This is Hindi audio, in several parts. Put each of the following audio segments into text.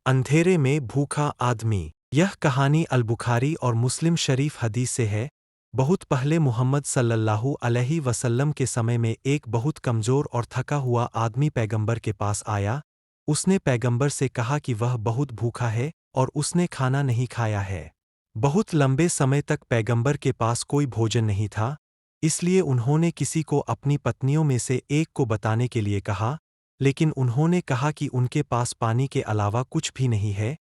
अंधेरे में भूखा आदमी। यह कहानी अल बुखारी और मुस्लिम शरीफ हदीस से है। बहुत पहले मुहम्मद सल्लल्लाहु अलैहि वसल्लम के समय में एक बहुत कमज़ोर और थका हुआ आदमी पैगंबर के पास आया। उसने पैगंबर से कहा कि वह बहुत भूखा है और उसने खाना नहीं खाया है। बहुत लंबे समय तक पैगंबर के पास कोई भोजन नहीं था, इसलिए उन्होंने किसी को अपनी पत्नियों में से एक को बताने के लिए कहा, लेकिन उन्होंने कहा कि उनके पास पानी के अलावा कुछ भी नहीं है।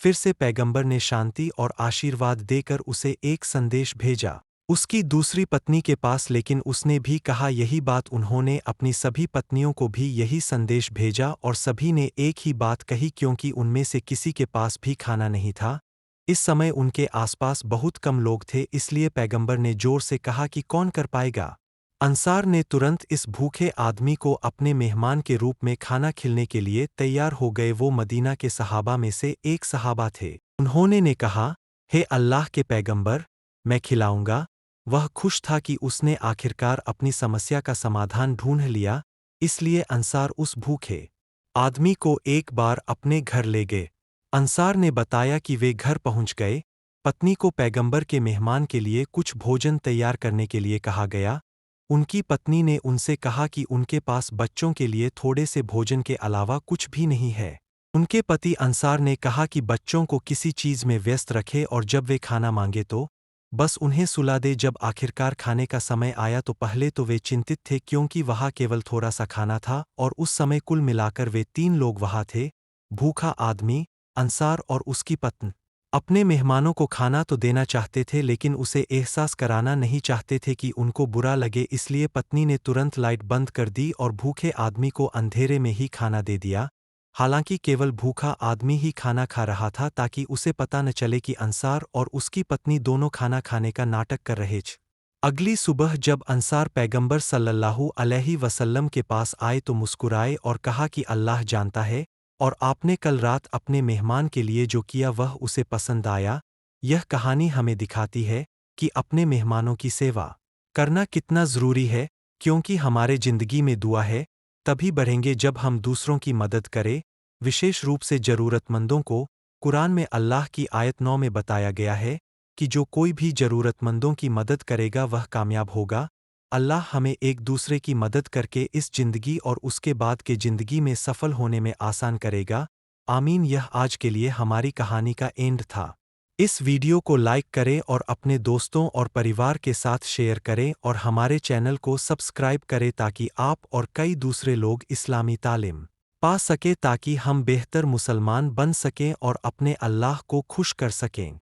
फिर से पैगंबर ने शांति और आशीर्वाद देकर उसे एक संदेश भेजा उसकी दूसरी पत्नी के पास, लेकिन उसने भी कहा यही बात। उन्होंने अपनी सभी पत्नियों को भी यही संदेश भेजा और सभी ने एक ही बात कही, क्योंकि उनमें से किसी के पास भी खाना नहीं था। इस समय उनके आसपास बहुत कम लोग थे, इसलिए पैगंबर ने जोर से कहा कि कौन कर पाएगा। अंसार ने तुरंत इस भूखे आदमी को अपने मेहमान के रूप में खाना खिलाने के लिए तैयार हो गए। वो मदीना के सहाबा में से एक सहाबा थे। उन्होंने ने कहा, हे अल्लाह के पैगंबर, मैं खिलाऊंगा। वह खुश था कि उसने आखिरकार अपनी समस्या का समाधान ढूंढ लिया, इसलिए अंसार उस भूखे आदमी को एक बार अपने घर ले गए। अंसार ने बताया कि वे घर पहुंच गए। पत्नी को पैगंबर के मेहमान के लिए कुछ भोजन तैयार करने के लिए कहा गया। उनकी पत्नी ने उनसे कहा कि उनके पास बच्चों के लिए थोड़े से भोजन के अलावा कुछ भी नहीं है। उनके पति अंसार ने कहा कि बच्चों को किसी चीज़ में व्यस्त रखे और जब वे खाना मांगे तो बस उन्हें सुला दे। जब आखिरकार खाने का समय आया तो पहले तो वे चिंतित थे, क्योंकि वहाँ केवल थोड़ा सा खाना था और उस समय कुल मिलाकर वे 3 लोग वहाँ थे, भूखा आदमी, अंसार और उसकी पत्नी। अपने मेहमानों को खाना तो देना चाहते थे, लेकिन उसे एहसास कराना नहीं चाहते थे कि उनको बुरा लगे, इसलिए पत्नी ने तुरंत लाइट बंद कर दी और भूखे आदमी को अंधेरे में ही खाना दे दिया। हालांकि केवल भूखा आदमी ही खाना खा रहा था, ताकि उसे पता न चले कि अंसार और उसकी पत्नी दोनों खाना खाने का नाटक कर रहे थे। अगली सुबह जब अंसार पैगंबर सल्लल्लाहु अलैहि वसल्लम के पास आए तो मुस्कुराए और कहा कि अल्लाह जानता है, और आपने कल रात अपने मेहमान के लिए जो किया वह उसे पसंद आया। यह कहानी हमें दिखाती है कि अपने मेहमानों की सेवा करना कितना ज़रूरी है, क्योंकि हमारे ज़िंदगी में दुआ है तभी बढ़ेंगे जब हम दूसरों की मदद करें, विशेष रूप से ज़रूरतमंदों को। कुरान में अल्लाह की आयत 9 में बताया गया है कि जो कोई भी ज़रूरतमंदों की मदद करेगा वह कामयाब होगा। अल्लाह हमें एक दूसरे की मदद करके इस ज़िंदगी और उसके बाद के ज़िंदगी में सफल होने में आसान करेगा। आमीन। यह आज के लिए हमारी कहानी का एंड था। इस वीडियो को लाइक करें और अपने दोस्तों और परिवार के साथ शेयर करें और हमारे चैनल को सब्सक्राइब करें, ताकि आप और कई दूसरे लोग इस्लामी तालीम पा सकें, ताकि हम बेहतर मुसलमान बन सकें और अपने अल्लाह को खुश कर सकें।